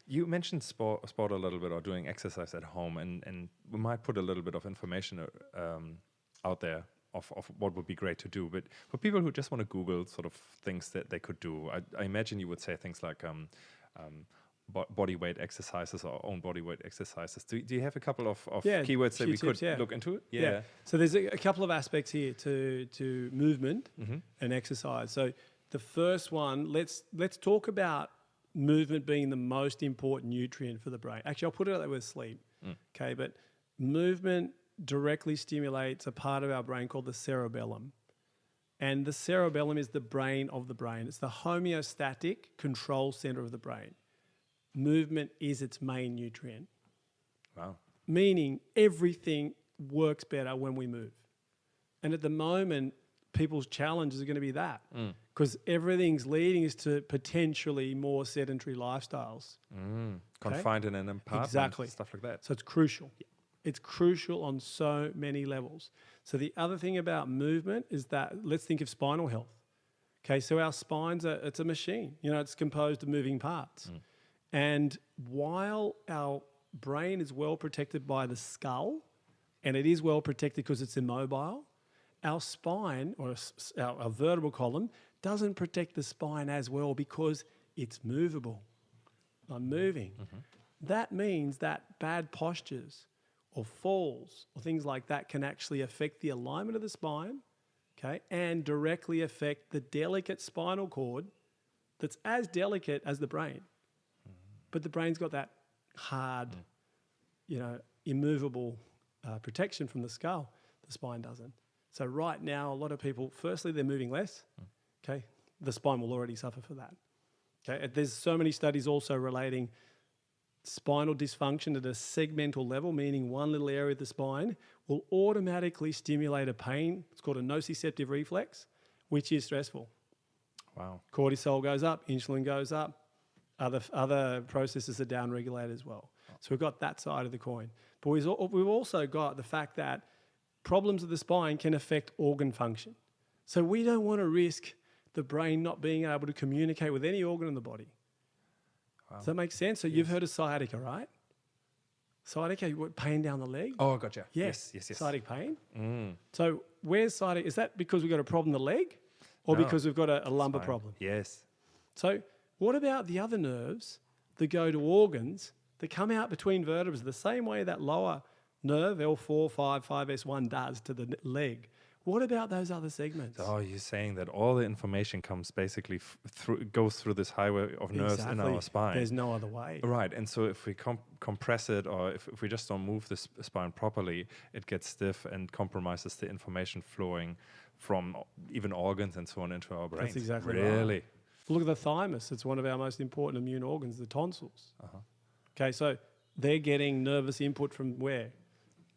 You mentioned sport a little bit, or doing exercise at home, and we might put a little bit of information out there of what would be great to do. But for people who just want to Google sort of things that they could do, I imagine you would say things like body weight exercises or own body weight exercises. Do you have a couple of keywords that we could look into? Yeah. So there's a couple of aspects here to movement and exercise. So the first one, let's talk about movement being the most important nutrient for the brain. Actually, I'll put it out there with sleep. Okay, but movement directly stimulates a part of our brain called the cerebellum. And the cerebellum is the brain of the brain. It's the homeostatic control center of the brain. Movement is its main nutrient. Wow. Meaning everything works better when we move. And at the moment, people's challenges are going to be that. Because everything's leading us to potentially more sedentary lifestyles. Confined in an apartment, exactly. Stuff like that. So it's crucial. Yeah. It's crucial on so many levels. So the other thing about movement is that, let's think of spinal health. Okay, so our spines, it's a machine. You know, it's composed of moving parts. And while our brain is well protected by the skull, and it is well protected because it's immobile, our spine, or our vertebral column, doesn't protect the spine as well because it's movable. I'm moving. That means that bad postures or falls or things like that can actually affect the alignment of the spine, okay, and directly affect the delicate spinal cord that's as delicate as the brain. But the brain's got that hard, immovable protection from the skull. The spine doesn't. So right now, a lot of people, firstly, they're moving less. Okay, the spine will already suffer for that. Okay, there's so many studies also relating spinal dysfunction at a segmental level, meaning one little area of the spine will automatically stimulate a pain. It's called a nociceptive reflex, which is stressful. Wow. Cortisol goes up, insulin goes up, other processes are downregulated as well. So we've got that side of the coin. But we've also got the fact that problems of the spine can affect organ function. So we don't want to risk the brain not being able to communicate with any organ in the body. Wow. Does that make sense? So you've heard of sciatica, right? Sciatica, pain down the leg? Oh, gotcha. Yes. Yes. Sciatic pain. So where's sciatica? Is that because we've got a problem in the leg or because we've got a lumbar problem? Yes. So what about the other nerves that go to organs that come out between vertebrae the same way that lower nerve, L4, 5, 5S1 does to the leg? What about those other segments? Oh, you're saying that all the information comes basically goes through this highway of nerves in our spine. There's no other way. Right, and so if we compress it, or if we just don't move the spine properly, it gets stiff and compromises the information flowing from even organs and so on into our brains. That's exactly really. Right. Look at the thymus. It's one of our most important immune organs, the tonsils. Okay, so they're getting nervous input from where?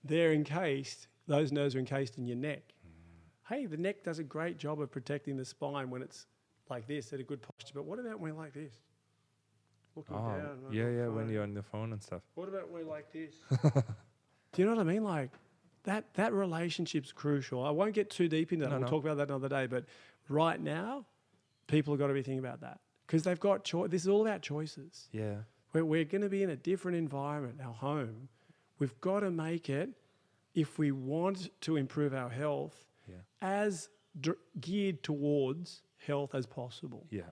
They're encased, those nerves are encased in your neck. Hey, the neck does a great job of protecting the spine when it's like this, at a good posture. But what about when we're like this? Looking down. Yeah, when you're on the phone and stuff. What about when we're like this? Do you know what I mean? Like, that relationship's crucial. I won't get too deep into that. We'll talk about that another day. But right now, people have got to be thinking about that. Because they've got choice. This is all about choices. Yeah. We're going to be in a different environment, our home. We've got to make it, if we want to improve our health, as geared towards health as possible. Yeah.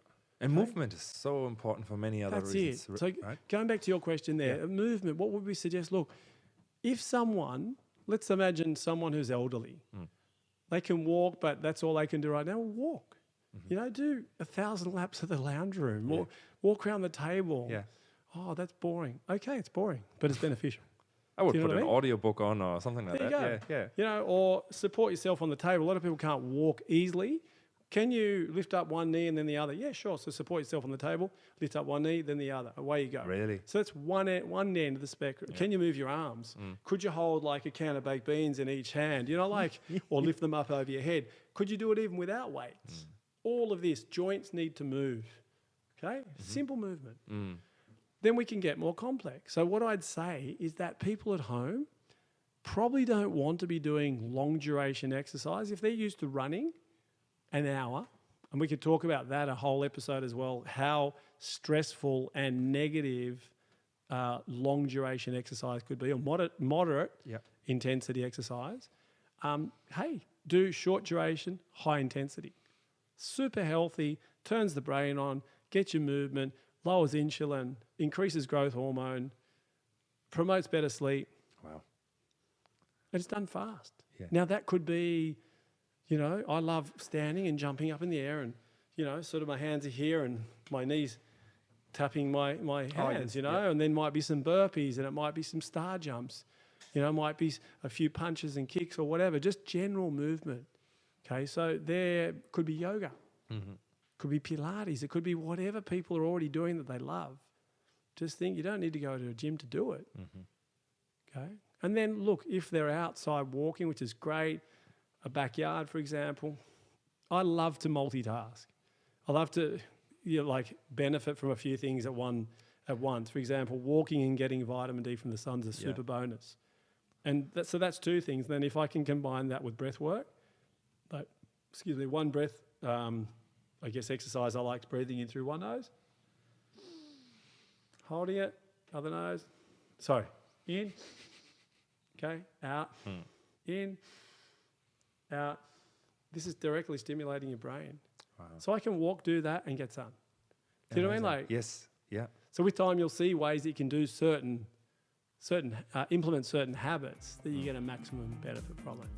And movement is so important for many other reasons. That's it. So going back to your question there, movement, what would we suggest? Look, if let's imagine someone who's elderly, they can walk, but that's all they can do right now, walk. Do 1,000 laps of the lounge room, or walk around the table. Yeah. Oh, that's boring. Okay, it's boring, but it's beneficial. I would put an audiobook on or something like that. There you go. Yeah. Or support yourself on the table. A lot of people can't walk easily. Can you lift up one knee and then the other? Yeah, sure. So support yourself on the table, lift up one knee, then the other. Away you go. Really? So that's one end of the spectrum. Yeah. Can you move your arms? Could you hold like a can of baked beans in each hand? Or lift them up over your head? Could you do it even without weights? All of this, joints need to move. Okay? Simple movement. Then we can get more complex. So what I'd say is that people at home probably don't want to be doing long duration exercise. If they're used to running an hour, and we could talk about that a whole episode as well, how stressful and negative long duration exercise could be, or moderate Yeah. intensity exercise. Hey, do short duration, high intensity. Super healthy, turns the brain on, gets your movement, lowers insulin, increases growth hormone, promotes better sleep. Wow. And it's done fast. Yeah. Now that could be, I love standing and jumping up in the air and, sort of my hands are here and my knees tapping my hands, yeah. and then might be some burpees and it might be some star jumps. It might be a few punches and kicks or whatever, just general movement. Okay, so there could be yoga, could be Pilates, it could be whatever people are already doing that they love. Just think you don't need to go to a gym to do it. Okay, and then look, if they're outside walking, which is great, a backyard, for example, I love to multitask. I love to benefit from a few things at once. For example, walking and getting vitamin D from the sun's a super bonus. And so that's two things. Then if I can combine that with breath work, one breath, exercise I like breathing in through one nose, holding it, other nose, in, okay, out, in, out. This is directly stimulating your brain. Wow. So I can walk, do that, and get sun. Do you know what I mean? Yes. Yeah. So with time, you'll see ways that you can do implement certain habits that you get a maximum benefit from it.